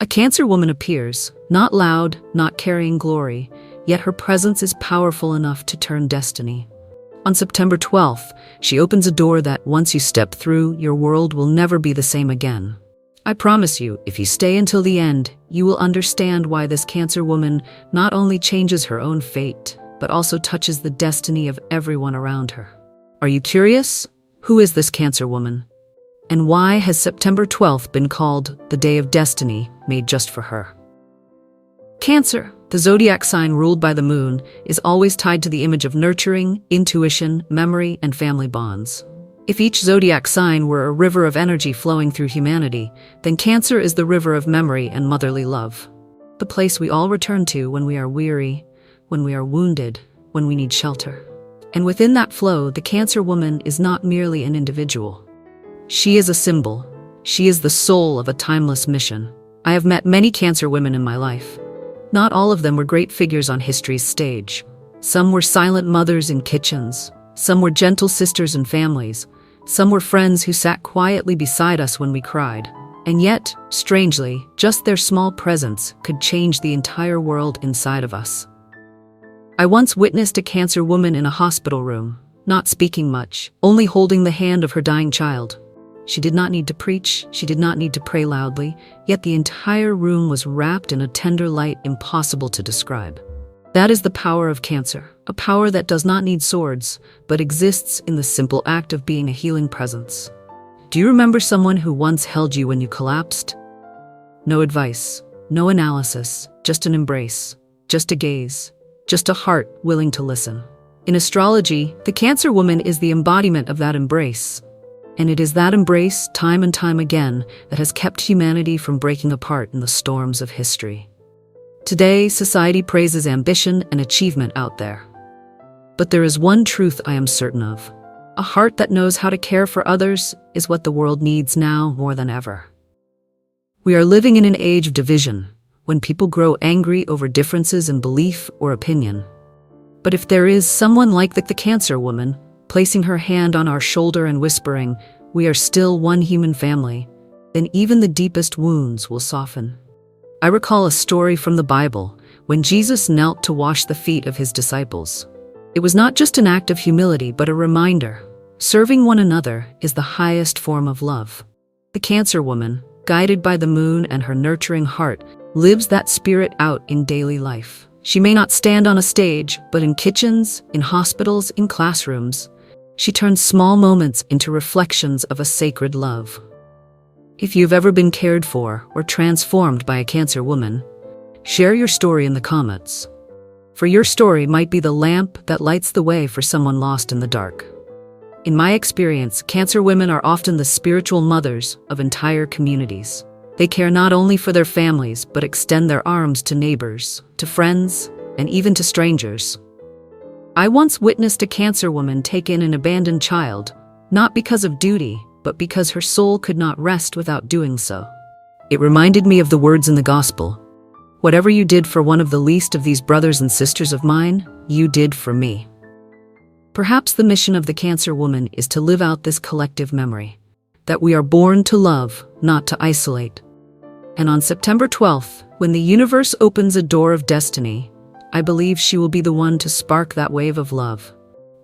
A Cancer woman appears, not loud, not carrying glory, yet her presence is powerful enough to turn destiny. On September 12th, she opens a door that, once you step through, your world will never be the same again. I promise you, if you stay until the end, you will understand why this Cancer woman not only changes her own fate, but also touches the destiny of everyone around her. Are you curious? Who is this Cancer woman? And why has September 12th been called the Day of Destiny, made just for her? Cancer, the zodiac sign ruled by the moon, is always tied to the image of nurturing, intuition, memory, and family bonds. If each zodiac sign were a river of energy flowing through humanity, then Cancer is the river of memory and motherly love. The place we all return to when we are weary, when we are wounded, when we need shelter. And within that flow, the Cancer woman is not merely an individual. She is a symbol. She is the soul of a timeless mission. I have met many Cancer women in my life. Not all of them were great figures on history's stage. Some were silent mothers in kitchens. Some were gentle sisters in families. Some were friends who sat quietly beside us when we cried. And yet, strangely, just their small presence could change the entire world inside of us. I once witnessed a Cancer woman in a hospital room, not speaking much, only holding the hand of her dying child. She did not need to preach, she did not need to pray loudly, yet the entire room was wrapped in a tender light impossible to describe. That is the power of Cancer, a power that does not need swords, but exists in the simple act of being a healing presence. Do you remember someone who once held you when you collapsed? No advice, no analysis, just an embrace, just a gaze, just a heart willing to listen. In astrology, the Cancer woman is the embodiment of that embrace. And it is that embrace, time and time again, that has kept humanity from breaking apart in the storms of history. Today, society praises ambition and achievement out there. But there is one truth I am certain of. A heart that knows how to care for others is what the world needs now more than ever. We are living in an age of division, when people grow angry over differences in belief or opinion. But if there is someone like the Cancer woman, placing her hand on our shoulder and whispering, "We are still one human family," then even the deepest wounds will soften. I recall a story from the Bible when Jesus knelt to wash the feet of his disciples. It was not just an act of humility, but a reminder. Serving one another is the highest form of love. The Cancer woman, guided by the moon and her nurturing heart, lives that spirit out in daily life. She may not stand on a stage, but in kitchens, in hospitals, in classrooms, she turns small moments into reflections of a sacred love. If you've ever been cared for or transformed by a Cancer woman, share your story in the comments. For your story might be the lamp that lights the way for someone lost in the dark. In my experience, Cancer women are often the spiritual mothers of entire communities. They care not only for their families, but extend their arms to neighbors, to friends, and even to strangers. I once witnessed a Cancer woman take in an abandoned child, not because of duty, but because her soul could not rest without doing so. It reminded me of the words in the Gospel, "Whatever you did for one of the least of these brothers and sisters of mine, you did for me." Perhaps the mission of the Cancer woman is to live out this collective memory, that we are born to love, not to isolate. And on September 12th, when the universe opens a door of destiny, I believe she will be the one to spark that wave of love,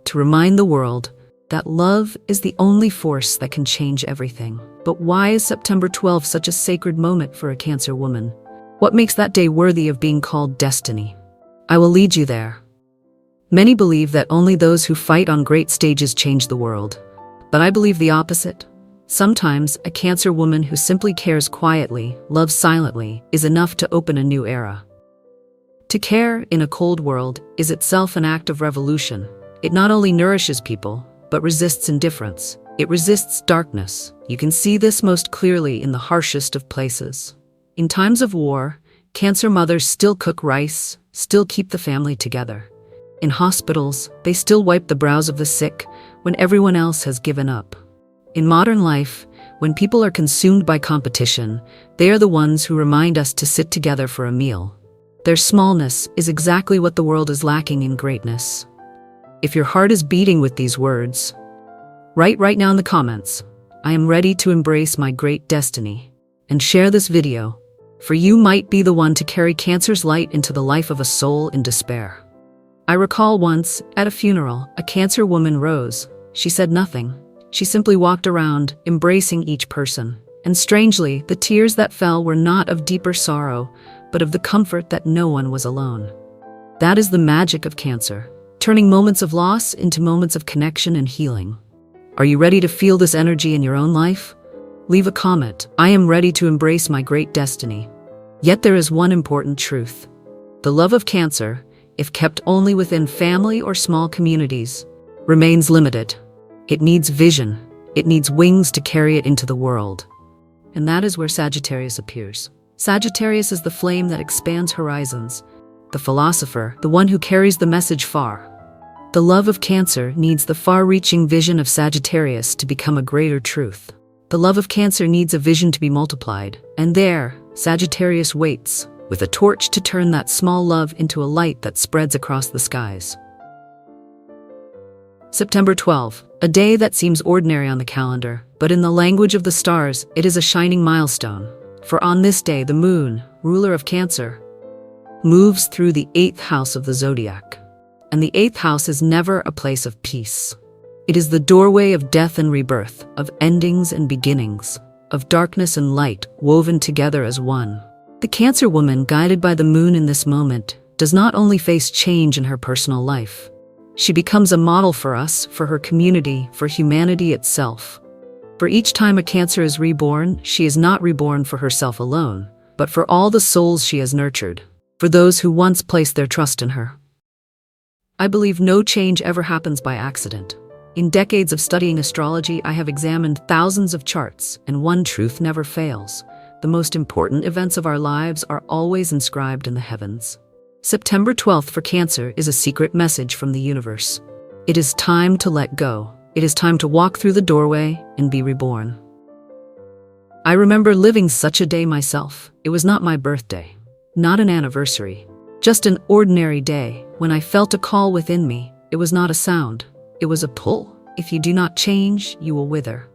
to remind the world that love is the only force that can change everything. But why is September 12th such a sacred moment for a Cancer woman? What makes that day worthy of being called destiny? I will lead you there. Many believe that only those who fight on great stages change the world. But I believe the opposite. Sometimes a Cancer woman who simply cares quietly, loves silently, is enough to open a new era. To care in a cold world is itself an act of revolution. It not only nourishes people, but resists indifference. It resists darkness. You can see this most clearly in the harshest of places. In times of war, Cancer mothers still cook rice, still keep the family together. In hospitals, they still wipe the brows of the sick when everyone else has given up. In modern life, when people are consumed by competition, they are the ones who remind us to sit together for a meal. Their smallness is exactly what the world is lacking in greatness. If your heart is beating with these words, write right now in the comments, "I am ready to embrace my great destiny," and share this video. for you might be the one to carry Cancer's light into the life of a soul in despair. I recall once, at a funeral, a Cancer woman rose. She said nothing. She simply walked around, embracing each person. And strangely, the tears that fell were not of deeper sorrow, but of the comfort that no one was alone. That is the magic of Cancer, turning moments of loss into moments of connection and healing. Are you ready to feel this energy in your own life? Leave a comment. I am ready to embrace my great destiny. Yet there is one important truth. The love of Cancer, if kept only within family or small communities, remains limited. It needs vision. It needs wings to carry it into the world. And that is where Sagittarius appears. Sagittarius is the flame that expands horizons, the philosopher, the one who carries the message far. The love of Cancer needs the far-reaching vision of Sagittarius to become a greater truth. The love of Cancer needs a vision to be multiplied, and there, Sagittarius waits, with a torch to turn that small love into a light that spreads across the skies. September 12, a day that seems ordinary on the calendar, but in the language of the stars, it is a shining milestone. For on this day, the moon, ruler of Cancer, moves through the 8th house of the Zodiac. And the 8th house is never a place of peace. It is the doorway of death and rebirth, of endings and beginnings, of darkness and light woven together as one. The Cancer woman, guided by the moon in this moment, does not only face change in her personal life. She becomes a model for us, for her community, for humanity itself. For each time a Cancer is reborn, she is not reborn for herself alone, but for all the souls she has nurtured, for those who once placed their trust in her. I believe no change ever happens by accident. In decades of studying astrology, I have examined thousands of charts, and one truth never fails. The most important events of our lives are always inscribed in the heavens. September 12th for Cancer is a secret message from the universe. It is time to let go. It is time to walk through the doorway and be reborn. I remember living such a day myself. It was not my birthday, not an anniversary, just an ordinary day when I felt a call within me. It was not a sound, it was a pull. If you do not change, you will wither.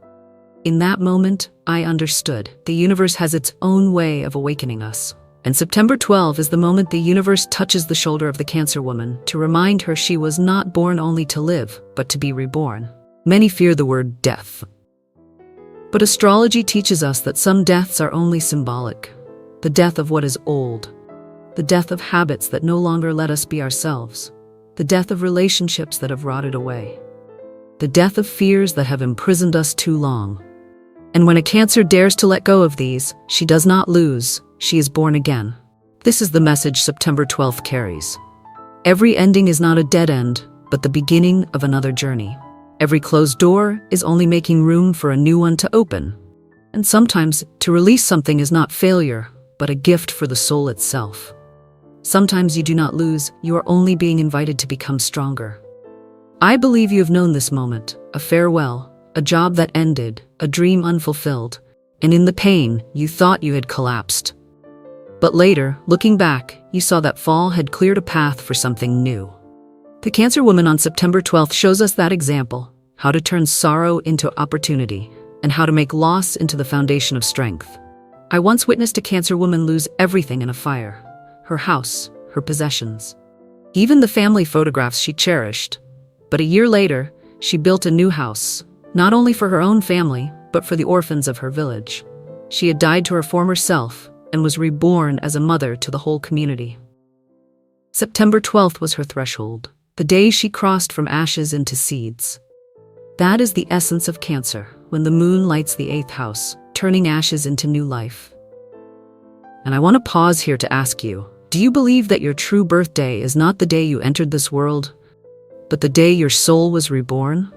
In that moment, I understood. The universe has its own way of awakening us. And September 12 is the moment the universe touches the shoulder of the Cancer woman to remind her she was not born only to live, but to be reborn. Many fear the word death. But astrology teaches us that some deaths are only symbolic. The death of what is old. The death of habits that no longer let us be ourselves. The death of relationships that have rotted away. The death of fears that have imprisoned us too long. And when a Cancer dares to let go of these, she does not lose, she is born again. This is the message September 12th carries. Every ending is not a dead end, but the beginning of another journey. Every closed door is only making room for a new one to open. And sometimes, to release something is not failure, but a gift for the soul itself. Sometimes you do not lose, you are only being invited to become stronger. I believe you have known this moment, a farewell, a job that ended, a dream unfulfilled, and in the pain, you thought you had collapsed. But later, looking back, you saw that fall had cleared a path for something new. The Cancer woman on September 12th shows us that example, how to turn sorrow into opportunity, and how to make loss into the foundation of strength. I once witnessed a Cancer woman lose everything in a fire. Her house, her possessions, even the family photographs she cherished. But a year later, she built a new house, not only for her own family, but for the orphans of her village. She had died to her former self and was reborn as a mother to the whole community. September 12th was her threshold, the day she crossed from ashes into seeds. That is the essence of Cancer, when the moon lights the 8th house, turning ashes into new life. And I want to pause here to ask you, do you believe that your true birthday is not the day you entered this world, but the day your soul was reborn?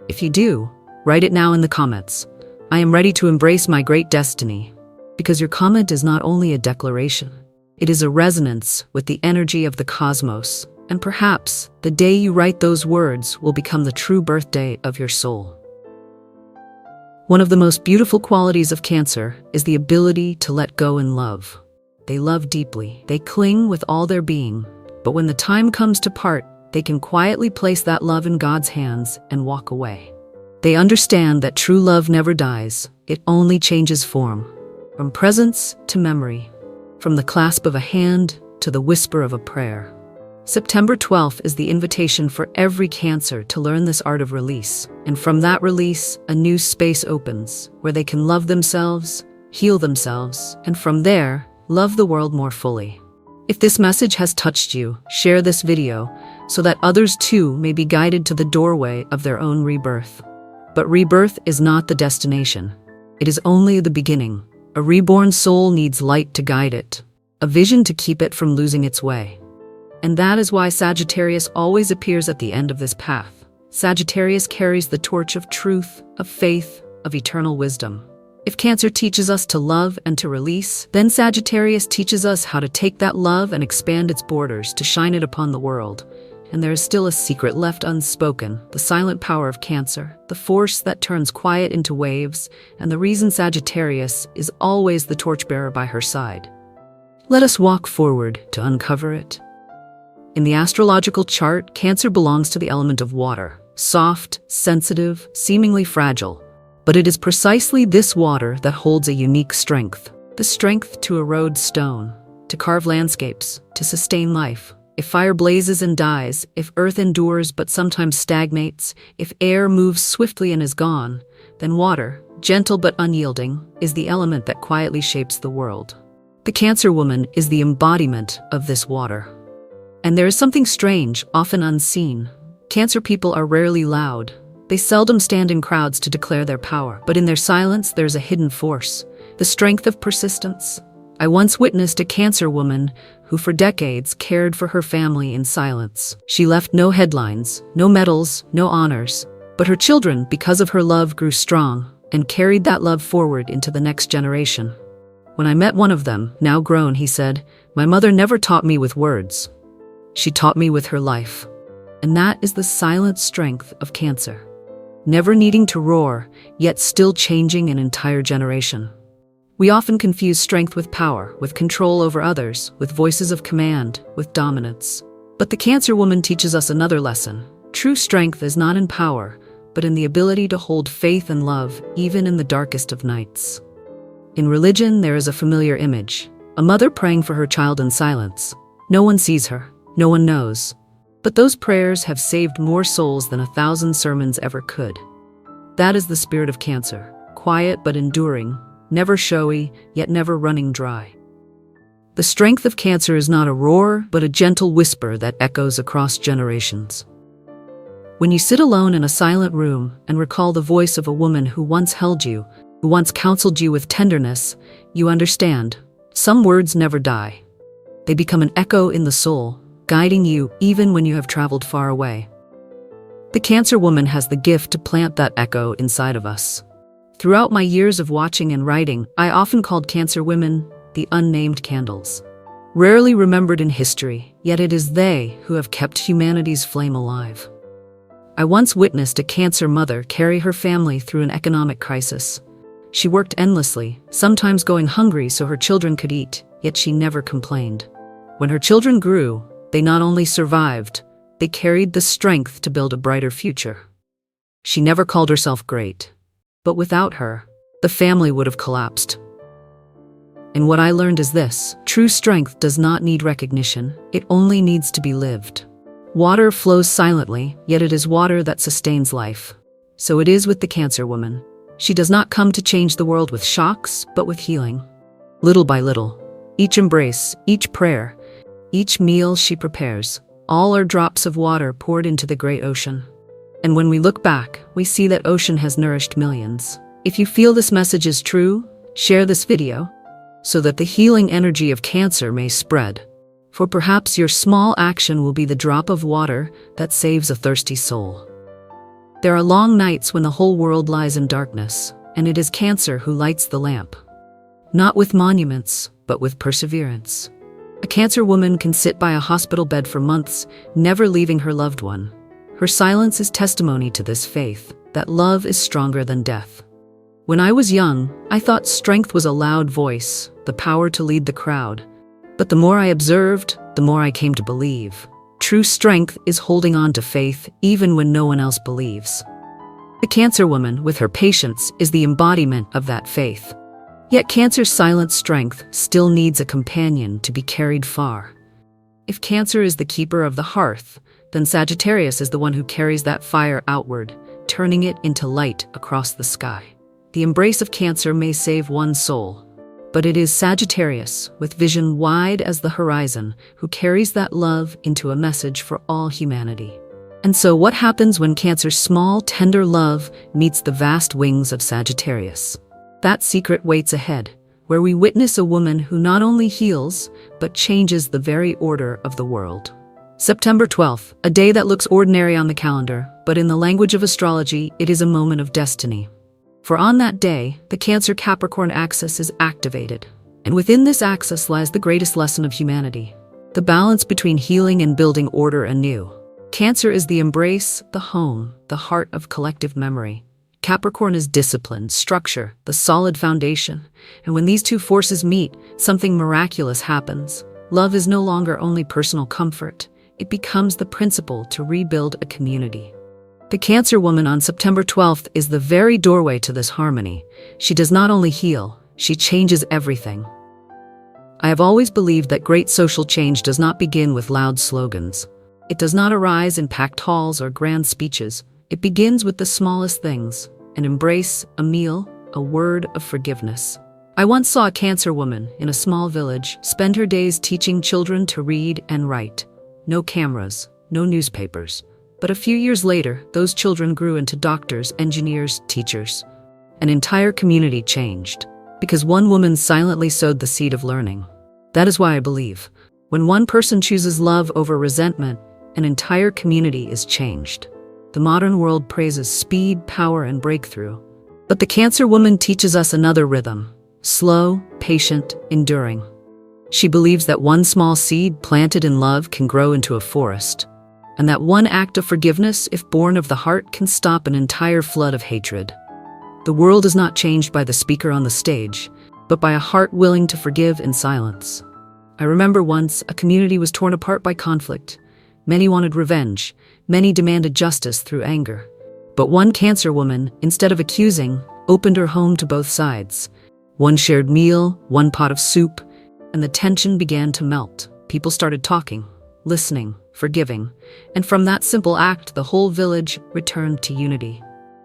If you do, write it now in the comments. I am ready to embrace my great destiny. Because your comment is not only a declaration, it is a resonance with the energy of the cosmos, and perhaps the day you write those words will become the true birthday of your soul. One of the most beautiful qualities of Cancer is the ability to let go and love. They love deeply, they cling with all their being, but when the time comes to part, they can quietly place that love in God's hands and walk away. They understand that true love never dies, it only changes form, from presence to memory, from the clasp of a hand to the whisper of a prayer. September 12th is the invitation for every Cancer to learn this art of release, and from that release, a new space opens where they can love themselves, heal themselves, and from there, love the world more fully. If this message has touched you, share this video so that others too may be guided to the doorway of their own rebirth. But rebirth is not the destination. It is only the beginning. A reborn soul needs light to guide it, a vision to keep it from losing its way. And that is why Sagittarius always appears at the end of this path. Sagittarius carries the torch of truth, of faith, of eternal wisdom. If Cancer teaches us to love and to release, then Sagittarius teaches us how to take that love and expand its borders to shine it upon the world. And there is still a secret left unspoken, the silent power of Cancer, the force that turns quiet into waves, and the reason Sagittarius is always the torchbearer by her side. Let us walk forward to uncover it. In the astrological chart, Cancer belongs to the element of water, soft, sensitive, seemingly fragile. But it is precisely this water that holds a unique strength, the strength to erode stone, to carve landscapes, to sustain life. If fire blazes and dies, if earth endures but sometimes stagnates, if air moves swiftly and is gone, then water, gentle but unyielding, is the element that quietly shapes the world. The Cancer woman is the embodiment of this water. And there is something strange, often unseen. Cancer people are rarely loud. They seldom stand in crowds to declare their power, but in their silence there's a hidden force, the strength of persistence. I once witnessed a Cancer woman who for decades cared for her family in silence. She left no headlines, no medals, no honors, but her children, because of her love, grew strong and carried that love forward into the next generation. When I met one of them, now grown, he said, "My mother never taught me with words. She taught me with her life." And that is the silent strength of Cancer. Never needing to roar, yet still changing an entire generation. We often confuse strength with power, with control over others, with voices of command, with dominance. But the Cancer woman teaches us another lesson. True strength is not in power, but in the ability to hold faith and love, even in the darkest of nights. In religion, there is a familiar image. A mother praying for her child in silence. No one sees her. No one knows. But those prayers have saved more souls than 1,000 sermons ever could. That is the spirit of Cancer, quiet but enduring, never showy, yet never running dry. The strength of Cancer is not a roar, but a gentle whisper that echoes across generations. When you sit alone in a silent room and recall the voice of a woman who once held you, who once counseled you with tenderness, you understand, some words never die. They become an echo in the soul, guiding you even when you have traveled far away. The Cancer woman has the gift to plant that echo inside of us. Throughout my years of watching and writing, I often called Cancer women the unnamed candles. Rarely remembered in history, yet it is they who have kept humanity's flame alive. I once witnessed a Cancer mother carry her family through an economic crisis. She worked endlessly, sometimes going hungry so her children could eat, yet she never complained. When her children grew, they not only survived, they carried the strength to build a brighter future. She never called herself great, but without her, the family would have collapsed. And what I learned is this: true strength does not need recognition, it only needs to be lived. Water flows silently, yet it is water that sustains life. So it is with the Cancer woman. She does not come to change the world with shocks, but with healing. Little by little, each embrace, each prayer, each meal she prepares, all are drops of water poured into the great ocean. And when we look back, we see that ocean has nourished millions. If you feel this message is true, share this video so that the healing energy of Cancer may spread. For perhaps your small action will be the drop of water that saves a thirsty soul. There are long nights when the whole world lies in darkness, and it is Cancer who lights the lamp. Not with monuments, but with perseverance. A Cancer woman can sit by a hospital bed for months, never leaving her loved one. Her silence is testimony to this faith, that love is stronger than death. When I was young, I thought strength was a loud voice, the power to lead the crowd. But the more I observed, the more I came to believe. True strength is holding on to faith even when no one else believes. The Cancer woman, with her patience, is the embodiment of that faith. Yet Cancer's silent strength still needs a companion to be carried far. If Cancer is the keeper of the hearth, then Sagittarius is the one who carries that fire outward, turning it into light across the sky. The embrace of Cancer may save one soul, but it is Sagittarius, with vision wide as the horizon, who carries that love into a message for all humanity. And so what happens when Cancer's small, tender love meets the vast wings of Sagittarius? That secret waits ahead, where we witness a woman who not only heals, but changes the very order of the world. September 12th, a day that looks ordinary on the calendar, but in the language of astrology, it is a moment of destiny. For on that day, the Cancer-Capricorn axis is activated, and within this axis lies the greatest lesson of humanity: the balance between healing and building order anew. Cancer is the embrace, the home, the heart of collective memory. Capricorn is discipline, structure, the solid foundation. And when these two forces meet, something miraculous happens. Love is no longer only personal comfort. It becomes the principle to rebuild a community. The Cancer woman on September 12th is the very doorway to this harmony. She does not only heal, she changes everything. I have always believed that great social change does not begin with loud slogans. It does not arise in packed halls or grand speeches. It begins with the smallest things: an embrace, a meal, a word of forgiveness. I once saw a Cancer woman in a small village spend her days teaching children to read and write. No cameras, no newspapers. But a few years later, those children grew into doctors, engineers, teachers. An entire community changed, because one woman silently sowed the seed of learning. That is why I believe, when one person chooses love over resentment, an entire community is changed. The modern world praises speed, power, and breakthrough. But the Cancer woman teaches us another rhythm: slow, patient, enduring. She believes that one small seed planted in love can grow into a forest, and that one act of forgiveness, if born of the heart, can stop an entire flood of hatred. The world is not changed by the speaker on the stage, but by a heart willing to forgive in silence. I remember once a community was torn apart by conflict. Many wanted revenge. Many demanded justice through anger. But one Cancer woman, instead of accusing, opened her home to both sides. One shared meal, one pot of soup, and the tension began to melt. People started talking, listening, forgiving, and from that simple act, the whole village returned to unity.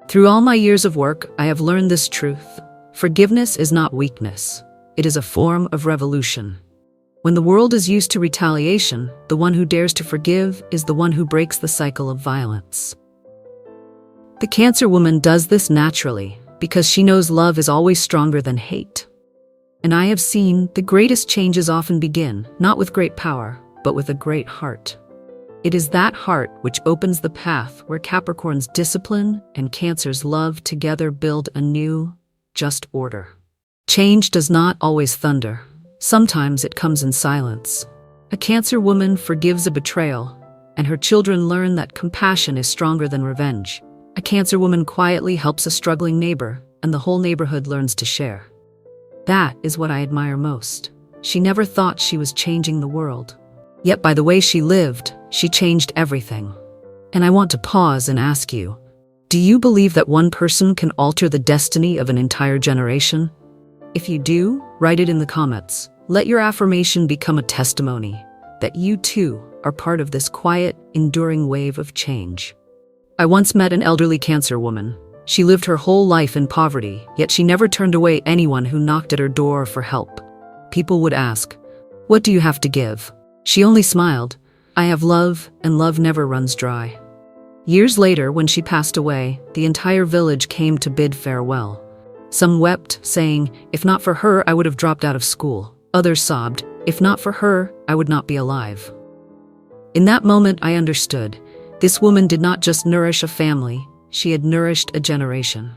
Through all my years of work, I have learned this truth: forgiveness is not weakness. It is a form of revolution. When the world is used to retaliation, the one who dares to forgive is the one who breaks the cycle of violence. The Cancer woman does this naturally, because she knows love is always stronger than hate. And I have seen the greatest changes often begin, not with great power, but with a great heart. It is that heart which opens the path where Capricorn's discipline and Cancer's love together build a new, just order. Change does not always thunder. Sometimes it comes in silence. A Cancer woman forgives a betrayal, and her children learn that compassion is stronger than revenge. A Cancer woman quietly helps a struggling neighbor, and the whole neighborhood learns to share. That is what I admire most. She never thought she was changing the world. Yet by the way she lived, she changed everything. And I want to pause and ask you, do you believe that one person can alter the destiny of an entire generation? If you do, write it in the comments. Let your affirmation become a testimony that you too are part of this quiet, enduring wave of change. I once met an elderly Cancer woman. She lived her whole life in poverty, yet she never turned away anyone who knocked at her door for help. People would ask, "What do you have to give?" She only smiled. "I have love, and love never runs dry." Years later, when she passed away, the entire village came to bid farewell. Some wept, saying, "If not for her, I would have dropped out of school." Others sobbed, "If not for her, I would not be alive." In that moment, I understood. This woman did not just nourish a family, she had nourished a generation.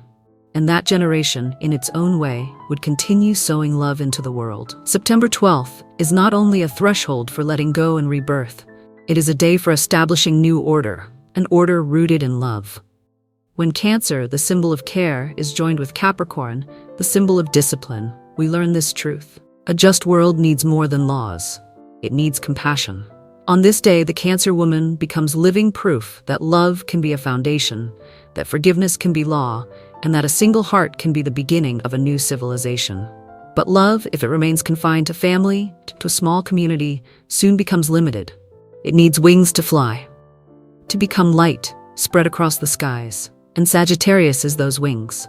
And that generation, in its own way, would continue sowing love into the world. September 12th is not only a threshold for letting go and rebirth, it is a day for establishing new order, an order rooted in love. When Cancer, the symbol of care, is joined with Capricorn, the symbol of discipline, we learn this truth. A just world needs more than laws. It needs compassion. On this day, the Cancer woman becomes living proof that love can be a foundation, that forgiveness can be law, and that a single heart can be the beginning of a new civilization. But love, if it remains confined to family, to a small community, soon becomes limited. It needs wings to fly, to become light, spread across the skies. And Sagittarius is those wings.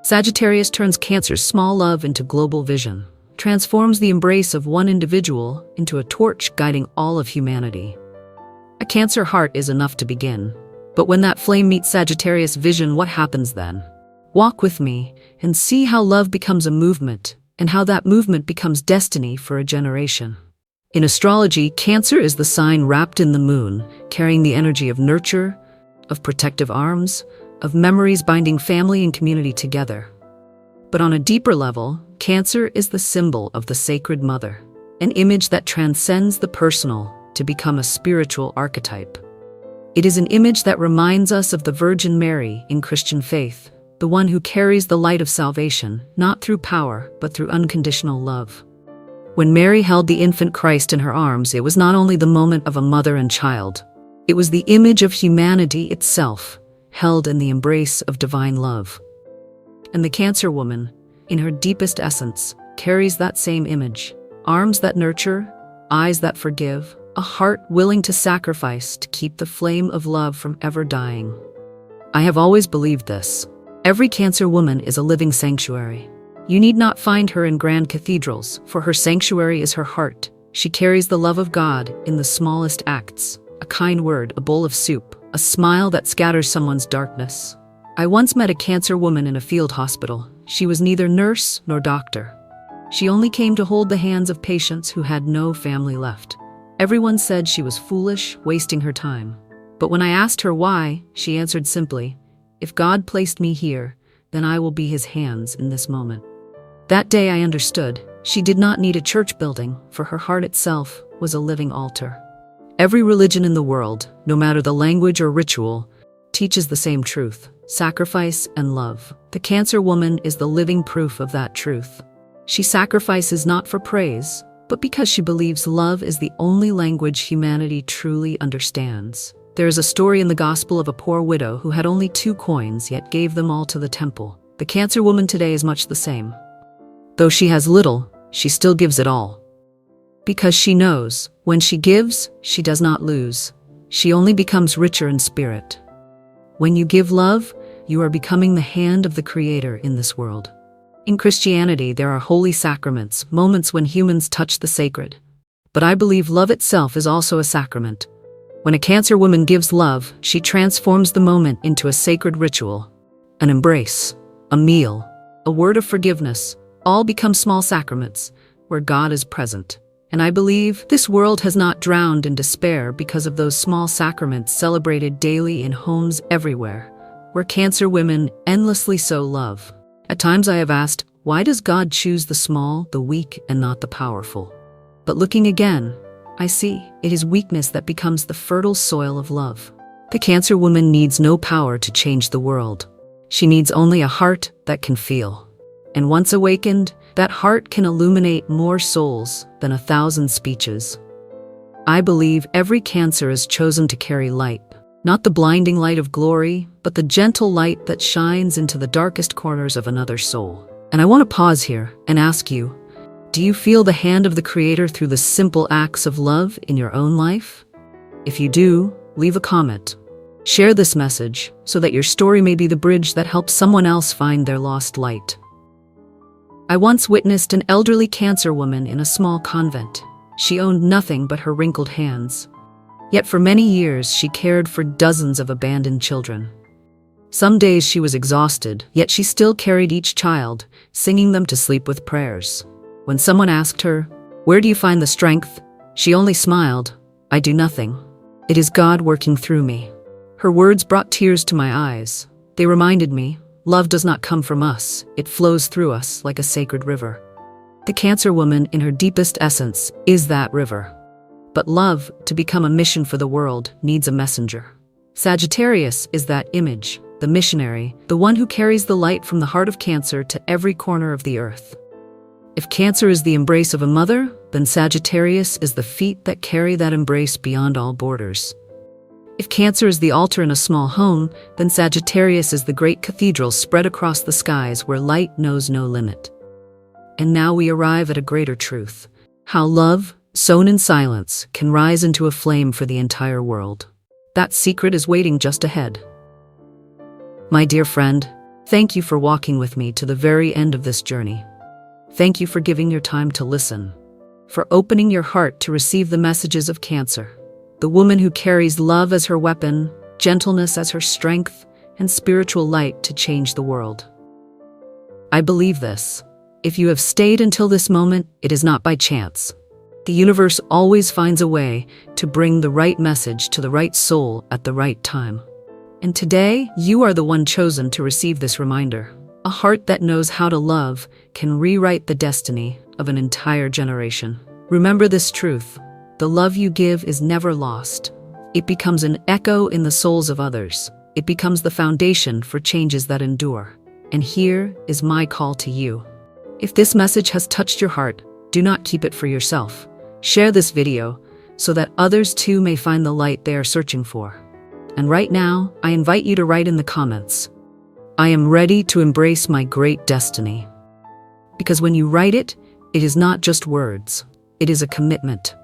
Sagittarius turns Cancer's small love into global vision, transforms the embrace of one individual into a torch guiding all of humanity. A Cancer heart is enough to begin. But when that flame meets Sagittarius vision, what happens then? Walk with me and see how love becomes a movement, and how that movement becomes destiny for a generation. In astrology, Cancer is the sign wrapped in the moon, carrying the energy of nurture, of protective arms, of memories binding family and community together. But on a deeper level, Cancer is the symbol of the sacred mother, an image that transcends the personal to become a spiritual archetype. It is an image that reminds us of the Virgin Mary in Christian faith, the one who carries the light of salvation, not through power, but through unconditional love. When Mary held the infant Christ in her arms, it was not only the moment of a mother and child, it was the image of humanity itself, held in the embrace of divine love. And the Cancer woman, in her deepest essence, carries that same image: arms that nurture, eyes that forgive, a heart willing to sacrifice to keep the flame of love from ever dying. I have always believed this. Every Cancer woman is a living sanctuary. You need not find her in grand cathedrals, for her sanctuary is her heart. She carries the love of God in the smallest acts: a kind word, a bowl of soup, a smile that scatters someone's darkness. I once met a Cancer woman in a field hospital. She was neither nurse nor doctor. She only came to hold the hands of patients who had no family left. Everyone said she was foolish, wasting her time. But when I asked her why, she answered simply, "If God placed me here, then I will be His hands in this moment." That day I understood. She did not need a church building, for her heart itself was a living altar. Every religion in the world, no matter the language or ritual, teaches the same truth: sacrifice and love. The Cancer woman is the living proof of that truth. She sacrifices not for praise, but because she believes love is the only language humanity truly understands. There is a story in the Gospel of a poor widow who had only 2 coins, yet gave them all to the temple. The Cancer woman today is much the same. Though she has little, she still gives it all. Because she knows, when she gives, she does not lose. She only becomes richer in spirit. When you give love, you are becoming the hand of the Creator in this world. In Christianity, there are holy sacraments, moments when humans touch the sacred. But I believe love itself is also a sacrament. When a Cancer woman gives love, she transforms the moment into a sacred ritual. An embrace, a meal, a word of forgiveness, all become small sacraments where God is present. And I believe this world has not drowned in despair because of those small sacraments celebrated daily in homes everywhere, where Cancer women endlessly sow love. At times I have asked, why does God choose the small, the weak, and not the powerful? But looking again, I see it is weakness that becomes the fertile soil of love. The Cancer woman needs no power to change the world. She needs only a heart that can feel. And once awakened, that heart can illuminate more souls than 1,000 speeches. I believe every Cancer is chosen to carry light, not the blinding light of glory, but the gentle light that shines into the darkest corners of another soul. And I want to pause here and ask you, do you feel the hand of the Creator through the simple acts of love in your own life? If you do, leave a comment. Share this message so that your story may be the bridge that helps someone else find their lost light. I once witnessed an elderly Cancer woman in a small convent. She owned nothing but her wrinkled hands. Yet for many years she cared for dozens of abandoned children. Some days she was exhausted, yet she still carried each child, singing them to sleep with prayers. When someone asked her, "Where do you find the strength?" she only smiled, "I do nothing. It is God working through me." Her words brought tears to my eyes. They reminded me, love does not come from us, it flows through us like a sacred river. The Cancer woman, in her deepest essence, is that river. But love, to become a mission for the world, needs a messenger. Sagittarius is that image, the missionary, the one who carries the light from the heart of Cancer to every corner of the earth. If Cancer is the embrace of a mother, then Sagittarius is the feet that carry that embrace beyond all borders. If Cancer is the altar in a small home, then Sagittarius is the great cathedral spread across the skies where light knows no limit. And now we arrive at a greater truth. How love, sown in silence, can rise into a flame for the entire world. That secret is waiting just ahead. My dear friend, thank you for walking with me to the very end of this journey. Thank you for giving your time to listen, for opening your heart to receive the messages of Cancer, the woman who carries love as her weapon, gentleness as her strength, and spiritual light to change the world. I believe this. If you have stayed until this moment, it is not by chance. The universe always finds a way to bring the right message to the right soul at the right time. And today, you are the one chosen to receive this reminder. A heart that knows how to love can rewrite the destiny of an entire generation. Remember this truth: the love you give is never lost. It becomes an echo in the souls of others. It becomes the foundation for changes that endure. And here is my call to you. If this message has touched your heart, do not keep it for yourself. Share this video so that others too may find the light they are searching for. And right now, I invite you to write in the comments, "I am ready to embrace my great destiny." Because when you write it, it is not just words. It is a commitment,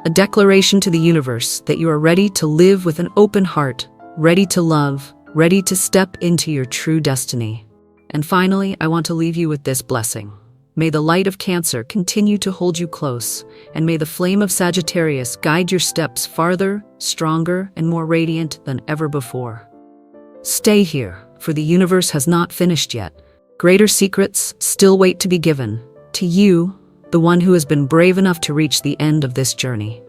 a declaration to the universe that you are ready to live with an open heart, ready to love, ready to step into your true destiny. And finally, I want to leave you with this blessing. May the light of Cancer continue to hold you close, and may the flame of Sagittarius guide your steps farther, stronger, and more radiant than ever before. Stay here, for the universe has not finished yet. Greater secrets still wait to be given to you, the one who has been brave enough to reach the end of this journey.